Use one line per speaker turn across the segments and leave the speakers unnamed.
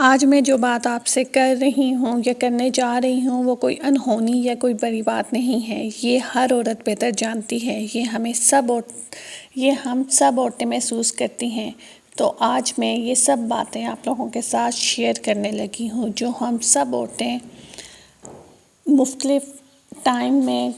آج میں جو بات آپ سے کر رہی ہوں یا کرنے جا رہی ہوں وہ کوئی انہونی یا کوئی بڑی بات نہیں ہے۔ یہ ہر عورت بہتر جانتی ہے۔ یہ ہم سب عورتیں محسوس کرتی ہیں۔ تو آج میں یہ سب باتیں آپ لوگوں کے ساتھ شیئر کرنے لگی ہوں جو ہم سب عورتیں مختلف ٹائم میں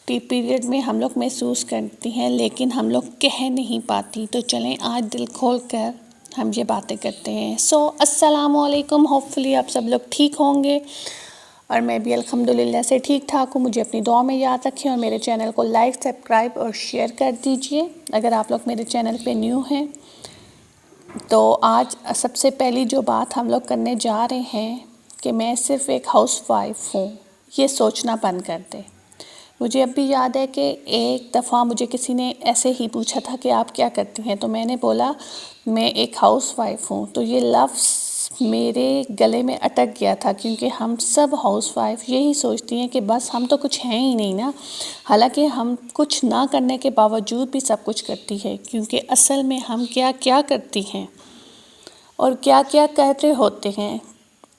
پیریڈ میں ہم لوگ محسوس کرتی ہیں، لیکن ہم لوگ کہہ نہیں پاتی۔ تو چلیں آج دل کھول کر ہم یہ باتیں کرتے ہیں۔ السلام علیکم، ہوپ فلی آپ سب لوگ ٹھیک ہوں گے اور میں بھی الحمدللہ سے ٹھیک ٹھاک ہوں۔ مجھے اپنی دعا میں یاد رکھیں اور میرے چینل کو لائک، سبسکرائب اور شیئر کر دیجئے اگر آپ لوگ میرے چینل پہ نیو ہیں۔ تو آج سب سے پہلی جو بات ہم لوگ کرنے جا رہے ہیں کہ میں صرف ایک ہاؤس وائف ہوں، یہ سوچنا بند کر دیں۔ مجھے اب بھی یاد ہے کہ ایک دفعہ مجھے کسی نے ایسے ہی پوچھا تھا کہ آپ کیا کرتی ہیں، تو میں نے بولا میں ایک ہاؤس وائف ہوں۔ تو یہ لفظ میرے گلے میں اٹک گیا تھا، کیونکہ ہم سب ہاؤس وائف یہی سوچتی ہیں کہ بس ہم تو کچھ ہیں ہی نہیں نا، حالانکہ ہم کچھ نہ کرنے کے باوجود بھی سب کچھ کرتی ہے، کیونکہ اصل میں ہم کیا کیا کرتی ہیں اور کیا کیا کر رہے ہوتے ہیں۔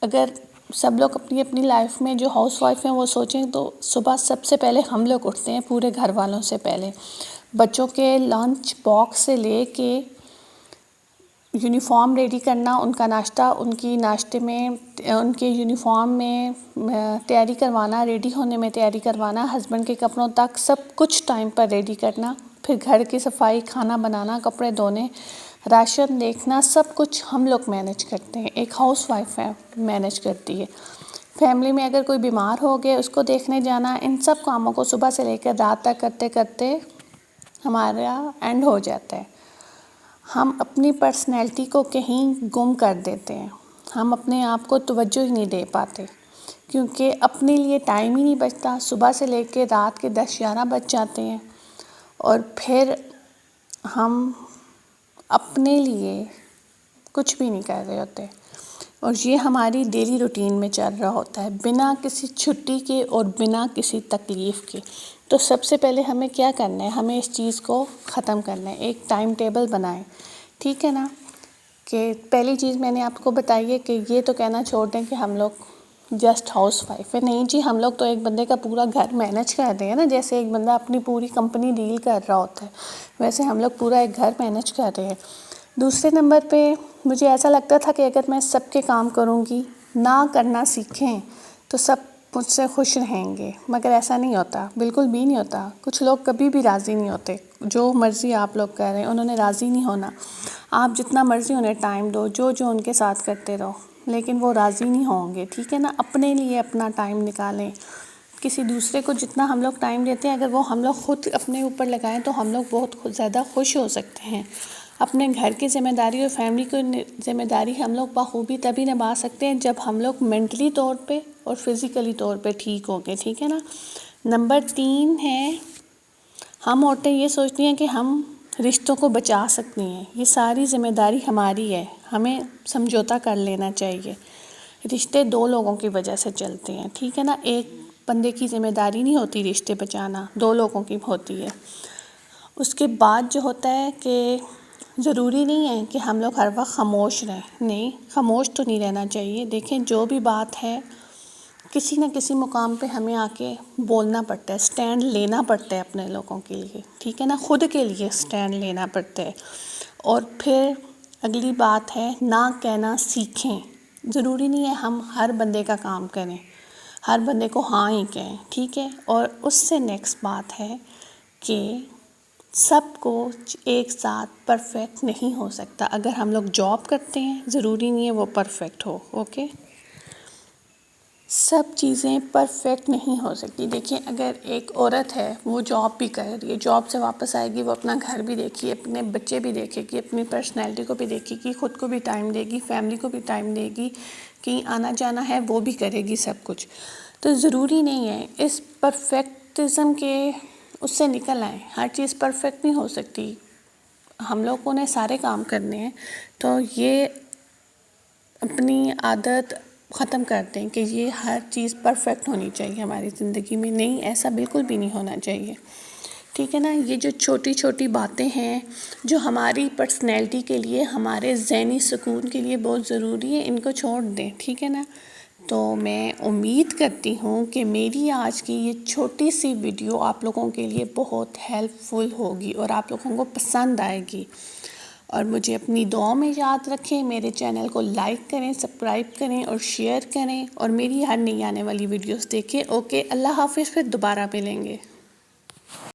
اگر سب لوگ اپنی اپنی لائف میں جو ہاؤس وائف ہیں وہ سوچیں تو صبح سب سے پہلے ہم لوگ اٹھتے ہیں، پورے گھر والوں سے پہلے بچوں کے لنچ باکس سے لے کے یونیفارم ریڈی کرنا، ان کا ناشتہ، ان کی ناشتے میں ان کے یونیفارم میں تیاری کروانا، ریڈی ہونے میں تیاری کروانا، ہسبینڈ کے کپڑوں تک سب کچھ ٹائم پر ریڈی کرنا، پھر گھر کی صفائی، کھانا بنانا، کپڑے دھونے، راشن دیکھنا، سب کچھ ہم لوگ مینیج کرتے ہیں۔ ایک ہاؤس وائف ہے مینیج کرتی ہے۔ فیملی میں اگر کوئی بیمار ہو گیا اس کو دیکھنے جانا، ان سب کاموں کو صبح سے لے کر رات تک کرتے کرتے ہمارا اینڈ ہو جاتا ہے۔ ہم اپنی پرسنالٹی کو کہیں گم کر دیتے ہیں، ہم اپنے آپ کو توجہ ہی نہیں دے پاتے، کیونکہ اپنے لیے ٹائم ہی نہیں بچتا۔ صبح سے لے کے رات کے 10-11 بج جاتے ہیں اور پھر ہم اپنے لیے کچھ بھی نہیں کر رہے ہوتے، اور یہ ہماری ڈیلی روٹین میں چل رہا ہوتا ہے بنا کسی چھٹی کے اور بنا کسی تکلیف کے۔ تو سب سے پہلے ہمیں کیا کرنا ہے، ہمیں اس چیز کو ختم کرنا ہے۔ ایک ٹائم ٹیبل بنائیں، ٹھیک ہے نا؟ کہ پہلی چیز میں نے آپ کو بتائی ہے کہ یہ تو کہنا چھوڑ دیں کہ ہم لوگ جسٹ ہاؤس وائف ہے، نہیں جی، ہم لوگ تو ایک بندے کا پورا گھر مینیج کر رہے ہیں نا، جیسے ایک بندہ اپنی پوری کمپنی ڈیل کر رہا ہوتا ہے، ویسے ہم لوگ پورا ایک گھر مینیج کر رہے ہیں۔ دوسرے نمبر پہ مجھے ایسا لگتا تھا کہ اگر میں سب کے کام کروں گی، نہ کرنا سیکھیں تو سب مجھ سے خوش رہیں گے، مگر ایسا نہیں ہوتا، بالکل بھی نہیں ہوتا۔ کچھ لوگ کبھی بھی راضی نہیں ہوتے، جو مرضی آپ لوگ کر رہے ہیں انہوں نے راضی نہیں ہونا۔ آپ جتنا مرضی انہیں ٹائم دو، جو ان کے ساتھ کرتے رہو، لیکن وہ راضی نہیں ہوں گے، ٹھیک ہے نا؟ اپنے لیے اپنا ٹائم نکالیں۔ کسی دوسرے کو جتنا ہم لوگ ٹائم دیتے ہیں، اگر وہ ہم لوگ خود اپنے اوپر لگائیں تو ہم لوگ بہت زیادہ خوش ہو سکتے ہیں۔ اپنے گھر کی ذمہ داری اور فیملی کی ذمہ داری ہم لوگ بخوبی تبھی نبھا سکتے ہیں جب ہم لوگ مینٹلی طور پہ اور فزیکلی طور پہ ٹھیک ہوں گے، ٹھیک ہے نا؟ نمبر 3 ہے، ہم عورتیں یہ سوچتی ہیں کہ ہم رشتوں کو بچا سکتی ہیں، یہ ساری ذمہ داری ہماری ہے، ہمیں سمجھوتا کر لینا چاہیے۔ رشتے 2 لوگوں کی وجہ سے چلتے ہیں، ٹھیک ہے نا؟ ایک بندے کی ذمہ داری نہیں ہوتی رشتے بچانا، 2 لوگوں کی ہوتی ہے۔ اس کے بعد جو ہوتا ہے کہ ضروری نہیں ہے کہ ہم لوگ ہر وقت خاموش رہیں، نہیں، خاموش تو نہیں رہنا چاہیے۔ دیکھیں جو بھی بات ہے کسی نہ کسی مقام پہ ہمیں آ کے بولنا پڑتا ہے، سٹینڈ لینا پڑتا ہے اپنے لوگوں کے لیے، ٹھیک ہے نا؟ خود کے لیے سٹینڈ لینا پڑتا ہے۔ اور پھر اگلی بات ہے، نہ کہنا سیکھیں۔ ضروری نہیں ہے ہم ہر بندے کا کام کریں، ہر بندے کو ہاں ہی کہیں، ٹھیک ہے؟ اور اس سے نیکسٹ بات ہے کہ سب کو ایک ساتھ پرفیکٹ نہیں ہو سکتا۔ اگر ہم لوگ جاب کرتے ہیں ضروری نہیں ہے وہ پرفیکٹ ہو، اوکے؟ سب چیزیں پرفیکٹ نہیں ہو سکتی۔ دیکھیں اگر ایک عورت ہے وہ جاب بھی کر رہی ہے، جاب سے واپس آئے گی، وہ اپنا گھر بھی دیکھے گی، اپنے بچے بھی دیکھے گی، اپنی پرسنالٹی کو بھی دیکھے گی، خود کو بھی ٹائم دے گی، فیملی کو بھی ٹائم دے گی، کہیں آنا جانا ہے وہ بھی کرے گی، سب کچھ۔ تو ضروری نہیں ہے اس پرفیکٹزم کے اس سے نکل آئیں، ہر چیز پرفیکٹ نہیں ہو سکتی، ہم لوگوں نے سارے کام کرنے ہیں۔ تو یہ اپنی عادت ختم کر دیں کہ یہ ہر چیز پرفیکٹ ہونی چاہیے ہماری زندگی میں، نہیں، ایسا بالکل بھی نہیں ہونا چاہیے، ٹھیک ہے نا. یہ جو چھوٹی چھوٹی باتیں ہیں جو ہماری پرسنالٹی کے لیے، ہمارے ذہنی سکون کے لیے بہت ضروری ہے، ان کو چھوڑ دیں. ٹھیک ہے نا. تو میں امید کرتی ہوں کہ میری آج کی یہ چھوٹی سی ویڈیو آپ لوگوں کے لیے بہت ہیلپ فل ہوگی اور آپ لوگوں کو پسند آئے گی. اور مجھے اپنی دعاؤں میں یاد رکھیں. میرے چینل کو لائک کریں، سبسکرائب کریں اور شیئر کریں، اور میری ہر نئی آنے والی ویڈیوز دیکھیں. اوکے، اللہ حافظ، پھر دوبارہ ملیں گے.